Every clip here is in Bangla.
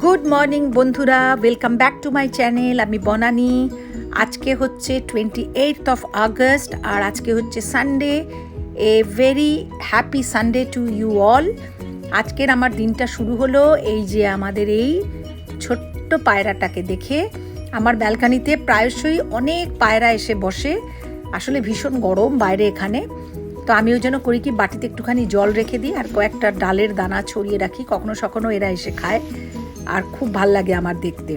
গুড মর্নিং বন্ধুরা, welcome back to my channel. আমি বনানি। আজকে হচ্ছে 28th of August আর আজকে হচ্ছে Sunday. A very happy Sunday to you all. আজকের আমার দিনটা শুরু হলো এই যে আমাদের এই ছোট্ট পায়রাটাকে দেখে। আমার ব্যালকানিতে প্রায়শই অনেক পায়রা এসে বসে। আসলে ভীষণ গরম বাইরে এখানে, তো আমি ওই জন্য করি কি বাটিতে একটুখানি জল রেখে দিই আর কয়েকটা ডালের দানা ছড়িয়ে রাখি। কখনো সখনো এরা এসে খায় আর খুব ভাল লাগে আমার দেখতে।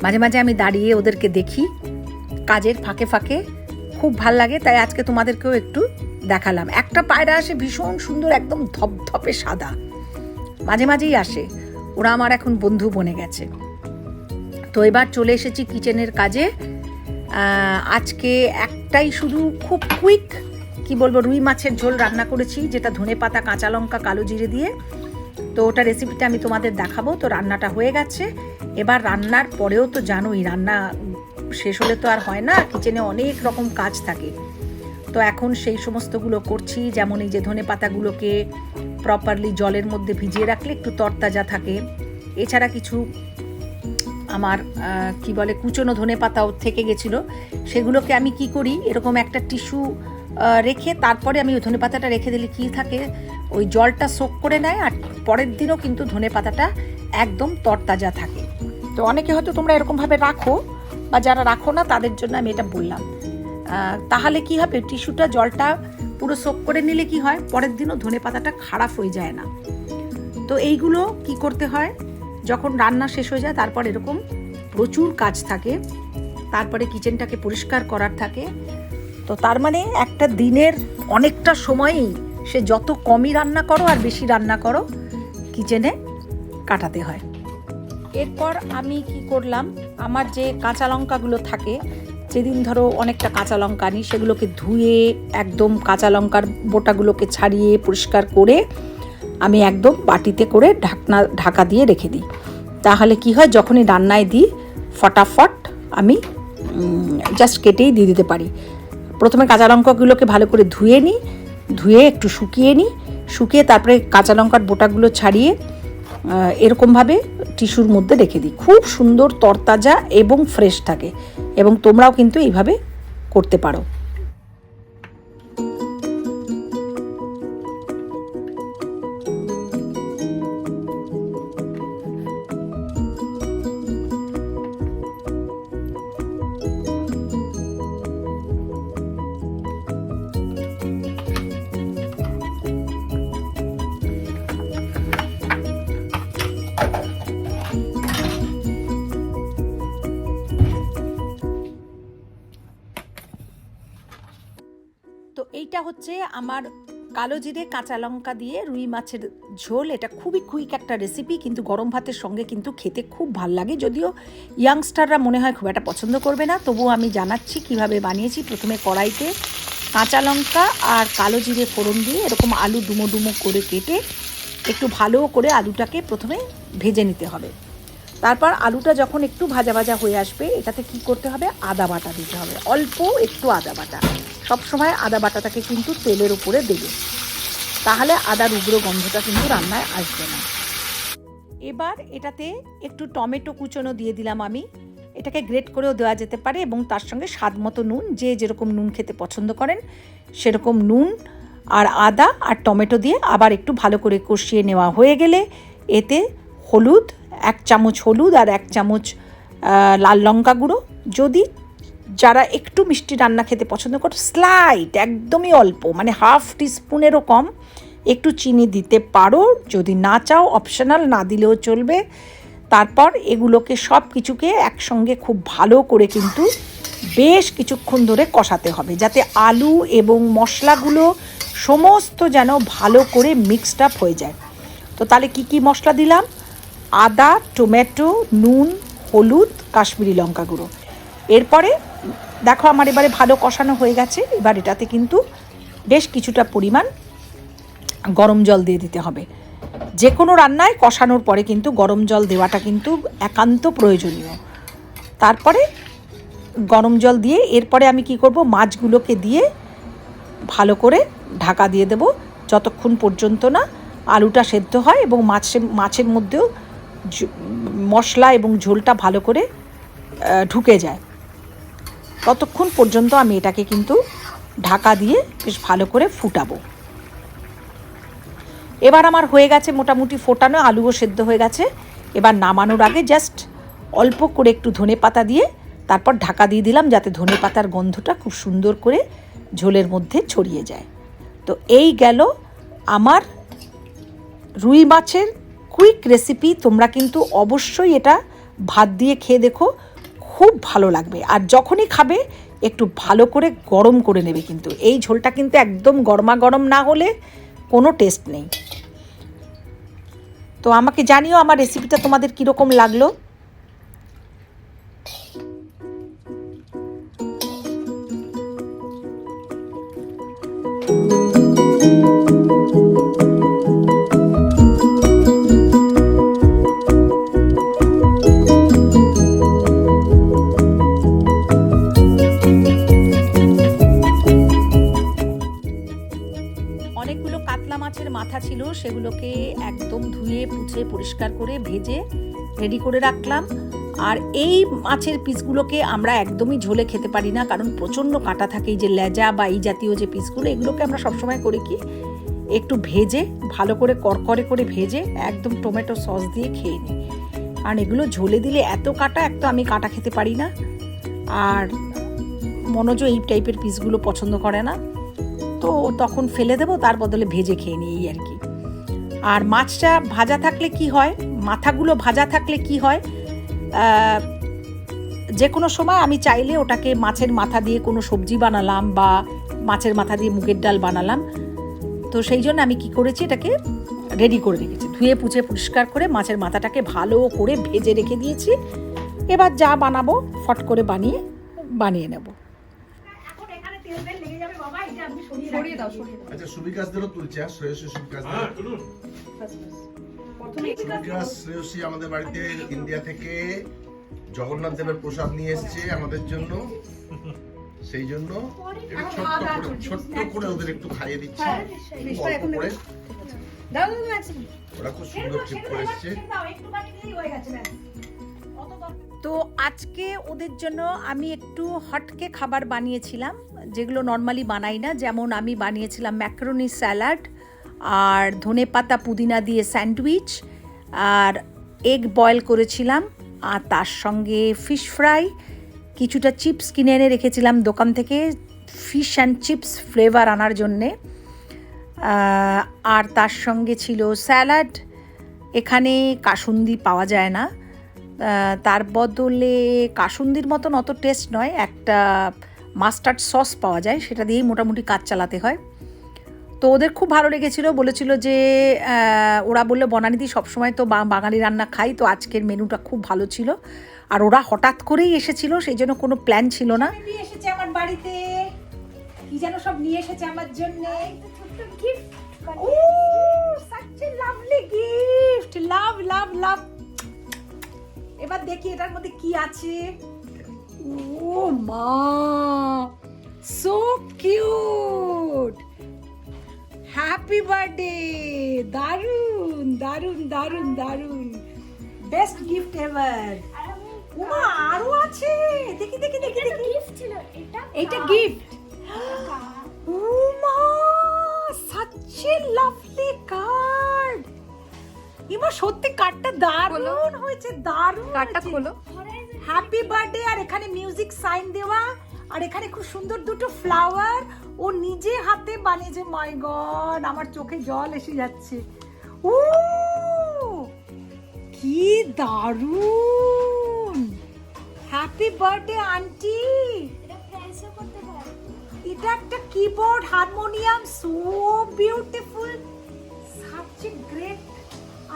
মাঝে মাঝে আমি দাঁড়িয়ে ওদেরকে দেখি কাজের ফাঁকে ফাঁকে, খুব ভাল লাগে। তাই আজকে তোমাদেরকেও একটু দেখালাম। একটা পায়রা আসে ভীষণ সুন্দর, একদম ধপধপে সাদা, মাঝে মাঝেই আসে। ওরা আমার এখন বন্ধু বনে গেছে। তো এবার চলে এসেছি কিচেনের কাজে। আজকে একটাই শুধু খুব কুইক কি বলবো, রুই মাছের ঝোল রান্না করেছি, যেটা ধনেপাতা কাঁচা লঙ্কা কালো জিরে দিয়ে। তো ওটা রেসিপিটা আমি তোমাদের দেখাবো। তো রান্নাটা হয়ে গেছে। এবার রান্নার পরেও তো জানোই, রান্না শেষ হলে তো আর হয় না, কিচেনে অনেক রকম কাজ থাকে। তো এখন সেই সমস্তগুলো করছি। যেমন এই যে ধনেপাতাগুলোকে প্রপারলি জলের মধ্যে ভিজিয়ে রাখলে একটু তরতাজা থাকে। এছাড়া কিছু আমার কি বলে কুচনো ধনেপাতাও থেকে গেছিলো, সেগুলোকে আমি কি করি, এরকম একটা টিস্যু রেখে তারপরে আমি ওই ধনেপাতাটা রেখে দিলে কি থাকে, ওই জলটা সোক করে নেয় আর পরের দিনও কিন্তু ধনেপাতাটা একদম তরতাজা থাকে। তো অনেকে হয়তো তোমরা এরকমভাবে রাখো, বা যারা রাখো না তাদের জন্য আমি এটা বললাম। তাহলে কি হবে, টিস্যুটা জলটা পুরো সোক করে নিলে কি হয়, পরের দিনও ধনেপাতাটা খারাপ হয়ে যায় না। তো এইগুলো কি করতে হয়, যখন রান্না শেষ হয়ে যায় তারপর এরকম প্রচুর কাজ থাকে, তারপরে কিচেনটাকে পরিষ্কার করার থাকে। তো তার মানে একটা দিনের অনেকটা সময়ই, সে যত কমই রান্না করো আর বেশি রান্না করো, কিচেনে কাটাতে হয়। এরপর আমি কি করলাম, আমার যে কাঁচা লঙ্কাগুলো থাকে, যেদিন ধরো অনেকটা কাঁচা লঙ্কা আনি, সেগুলোকে ধুয়ে একদম কাঁচা লঙ্কার বোটাগুলোকে ছাড়িয়ে পরিষ্কার করে আমি একদম বাটিতে করে ঢাকা দিয়ে রেখে দিই। তাহলে কি হয়, যখনই রান্নায় দিই ফটাফট আমি জাস্ট কেটেই দিয়ে দিতে পারি। প্রথমে কাঁচা লঙ্কাগুলোকে ভালো করে ধুয়ে একটু শুকিয়ে নিই, শুকিয়ে তারপরে কাঁচা লঙ্কার বোটাগুলো ছাড়িয়ে এরকমভাবে টিস্যুর মধ্যে রেখে দিই। খুব সুন্দর তরতাজা এবং ফ্রেশ থাকে, এবং তোমরাও কিন্তু এইভাবে করতে পারো। তো এইটা হচ্ছে আমার কালো জিরে কাঁচা লঙ্কা দিয়ে রুই মাছের ঝোল। এটা খুবই কুইক একটা রেসিপি, কিন্তু গরম ভাতের সঙ্গে কিন্তু খেতে খুব ভাল লাগে। যদিও ইয়াংস্টাররা মনে হয় খুব একটা পছন্দ করবে না, তবুও আমি জানাচ্ছি কিভাবে বানিয়েছি। প্রথমে কড়াইতে কাঁচা লঙ্কা আর কালো জিরে ফোড়ন দিয়ে এরকম আলু ডুমো ডুমো করে কেটে একটু ভালো করে আলুটাকে প্রথমে ভেজে নিতে হবে। তারপর আলুটা যখন একটু ভাজা ভাজা হয়ে আসবে, এটাতে কি করতে হবে, আদা বাটা দিতে হবে, অল্প একটু আদা বাটা। সবসময় আদা বাটাটাকে কিন্তু তেলের উপরে দেবে, তাহলে আদার উগ্র গন্ধটা কিন্তু রান্নায় আসবে না। এবার এটাতে একটু টমেটো কুচনো দিয়ে দিলাম আমি। এটাকে গ্রেট করেও দেওয়া যেতে পারে, এবং তার সঙ্গে স্বাদ মতো নুন, যে যেরকম নুন খেতে পছন্দ করেন সেরকম নুন আর আদা আর টমেটো দিয়ে আবার একটু ভালো করে কষিয়ে নেওয়া হয়ে গেলে এতে হলুদ, 1 চামচ হলুদ আর 1 চামচ লাল লঙ্কা গুঁড়ো, যদি যারা একটু মিষ্টি রান্না খেতে পছন্দ করে স্লাইট, একদমই অল্প, মানে হাফ টিস্পুনেরও কম একটু চিনি দিতে পারো। যদি না চাও অপশনাল, না দিলেও চলবে। তারপর এগুলোকে সব কিছুকে একসঙ্গে খুব ভালো করে কিন্তু বেশ কিছুক্ষণ ধরে কষাতে হবে, যাতে আলু এবং মশলাগুলো সমস্ত যেন ভালো করে মিক্সড আপ হয়ে যায়। তো তাহলে কি কি মশলা দিলাম, আদা, টমেটো, নুন, হলুদ, কাশ্মীরি লঙ্কা গুঁড়ো। এরপরে দেখো আমার এবারে ভালো কষানো হয়ে গেছে। এবার এটাতে কিন্তু বেশ কিছুটা পরিমাণ গরম জল দিয়ে দিতে হবে। যে কোনো রান্নায় কষানোর পরে কিন্তু গরম জল দেওয়াটা কিন্তু একান্ত প্রয়োজনীয়। তারপরে গরম জল দিয়ে এরপরে আমি কি করব, মাছগুলোকে দিয়ে ভালো করে ঢাকা দিয়ে দেব, যতক্ষণ পর্যন্ত না আলুটা সেদ্ধ হয় এবং মাছের মধ্যেও মশলা এবং ঝোলটা ভালো করে ঢুকে যায়। ততক্ষণ পর্যন্ত আমি এটাকে কিন্তু ঢাকা দিয়ে বেশ ভালো করে ফুটাবো। এবার আমার হয়ে গেছে মোটামুটি ফোটানো, আলুও সেদ্ধ হয়ে গেছে। এবার নামানোর আগে জাস্ট অল্প করে একটু ধনেপাতা দিয়ে তারপর ঢাকা দিয়ে দিলাম, যাতে ধনেপাতার গন্ধটা খুব সুন্দর করে ঝোলের মধ্যে ছড়িয়ে যায়। তো এই গেল আমার রুই মাছের কুইক রেসিপি। তোমরা কিন্তু অবশ্যই এটা ভাত দিয়ে খেয়ে দেখো, খুব ভালো লাগবে। আর যখনই খাবে একটু ভালো করে গরম করে নেবে, কিন্তু এই ঝোলটা কিন্তু একদম গরমা গরম না হলে কোনো টেস্ট নেই। তো আমাকে জানিও আমার রেসিপিটা তোমাদের কীরকম লাগলো। অনেকগুলো কাতলা মাছের মাথা ছিল, সেগুলোকে একদম ধুয়ে পুছে পরিষ্কার করে ভেজে রেডি করে রাখলাম। আর এই মাছের পিসগুলোকে আমরা একদমই ঝোলে খেতে পারি না, কারণ প্রচণ্ড কাঁটা থাকে। এই যে লেজা বা এই জাতীয় যে পিসগুলো, এগুলোকে আমরা সবসময় করি কি একটু ভেজে ভালো করে করকরে করে ভেজে একদম টমেটো সস দিয়ে খেয়ে নিই। কারণ এগুলো ঝোলে দিলে এত কাঁটা, এক তো আমি কাঁটা খেতে পারি না, আর মনোজ এই টাইপের পিসগুলো পছন্দ করে না, তো তখন ফেলে দেবো, তার বদলে ভেজে খেয়ে নিই এই আর কি। আর মাছটা ভাজা থাকলে কি হয়, মাথাগুলো ভাজা থাকলে কি হয়, যে কোনো সময় আমি চাইলে ওটাকে মাছের মাথা দিয়ে কোনো সবজি বানালাম বা মাছের মাথা দিয়ে মুগের ডাল বানালাম। তো সেই জন্য আমি কি করেছি, এটাকে রেডি করে রেখেছি, ধুয়ে পুছে পরিষ্কার করে মাছের মাথাটাকে ভালো করে ভেজে রেখে দিয়েছি। এবার যা বানাবো ফট করে বানিয়ে নেব। আচ্ছা, সুবিকাশদেরও তুলছে, শ্রেয়সী সুবিকাশদের। সুবিকাশ শ্রেয়সী আমাদের বাড়িতে ইন্ডিয়া থেকে জগন্নাথ দেবের প্রসাদ নিয়ে এসেছে আমাদের জন্য, সেই জন্য ছোট্ট করে ওদের একটু খাইয়ে দিচ্ছি। ওরা খুব সুন্দর ট্রিপ করে এসেছে। তো আজকে ওদের জন্য আমি একটু হটকে খাবার বানিয়েছিলাম, যেগুলো নর্মালি বানাই না। যেমন আমি বানিয়েছিলাম ম্যাকারনি স্যালাড, আর ধনেপাতা পুদিনা দিয়ে স্যান্ডউইচ, আর এগ বয়েল করেছিলাম, আর তার সঙ্গে ফিশ ফ্রাই, কিছুটা চিপস কিনে এনে রেখেছিলাম দোকান থেকে ফিশ অ্যান্ড চিপস ফ্লেভার আনার জন্যে, আর তার সঙ্গে ছিল স্যালাড। এখানে কাসুন্দি পাওয়া যায় না, তার বদলে কাসুন্দির মতন অত টেস্ট নয়, একটা মাস্টার্ড সস পাওয়া যায়, সেটা দিয়েই মোটামুটি কাজ চালাতে হয়। তো ওদের খুব ভালো লেগেছিলো, বলেছিল যে ওরা বললো বনানিদি সবসময় তো বাঙালি রান্না খাই, তো আজকের মেনুটা খুব ভালো ছিল। আর ওরা হঠাৎ করেই এসেছিল, সেই জন্য কোনো প্ল্যান ছিল না। এসেছে আমার বাড়িতে, কি যেন সব নিয়ে এসেছে আমার জন্য, ও such a lovely gift, love। এবার দেখি এটার মধ্যে কি আছে। ও মা, সো কিউট, হ্যাপি বার্থডে, দারুন দারুন দারুন দারুন, বেস্ট গিফট এভার। ওমা আরো আছে, দেখি দেখি দেখি দেখি, গিফট ছিল এটা, এইটা গিফট। ওমা such a lovely card। এবার সত্যি কার্ডটা দারুণ হয়েছে, দারুণ। কার্ডটা খোলো, হ্যাপি বার্থডে, আর এখানে মিউজিক সাইন দেওয়া, আর এখানে খুব সুন্দর দুটো ফ্লাওয়ার ও নিজে হাতে বানিয়েছে। মাই গড, আমার চোখে জল এসে যাচ্ছে। ও কি দারুণ, হ্যাপি বার্থডে আন্টি। এটা একটা keyboard, harmonium, so beautiful, such a great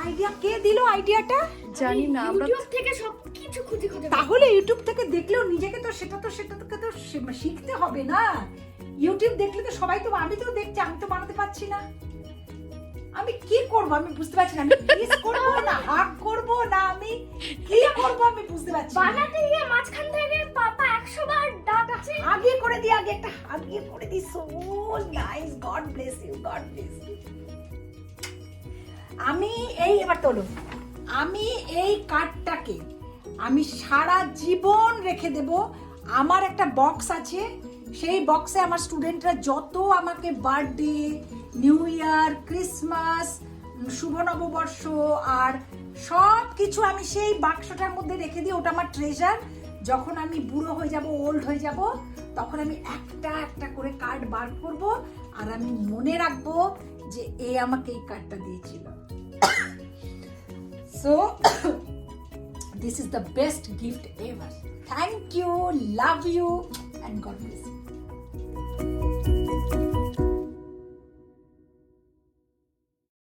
idea. কে দিল আইডিয়াটা জানি না, আমরা ইউটিউব থেকে সবকিছু খুঁজে তাহলে ইউটিউব থেকে দেখলেও নিজেকে তো সেটা তো শিখতে হবে না। ইউটিউব দেখলে তো সবাই তো, আমি তো দেখছি, আমি তো বানাতে পারছি না। আমি কি করব আমি বুঝতে পারছি না, আমি কিস করব না হাক করব না, আমি কি করব আমি বুঝতে পারছি না। বানাতে গিয়ে মাঝখান থেকে পাপা 100 বার ডাকছে, আগে করে দি, আগে একটা আগে করে দি। So nice, God bless you, God bless you. আমি এই এবার তোলো, আমি এই কার্ডটাকে আমি সারা জীবন রেখে দেব। আমার একটা বক্স আছে, সেই বক্সে আমার স্টুডেন্টরা যত আমাকে বার্থডে, নিউ ইয়ার, ক্রিসমাস, শুভ নববর্ষ আর সব কিছু আমি সেই বাক্সটার মধ্যে রেখে দিই। ওটা আমার ট্রেজার। যখন আমি বুড়ো হয়ে যাব, ওল্ড হয়ে যাব, তখন আমি একটা একটা করে কার্ড বার করব আর আমি মনে রাখবো যে এ আমাকে এই কার্ডটা দিয়েছিল। So this is the best gift ever. Thank you, love you, and God bless you.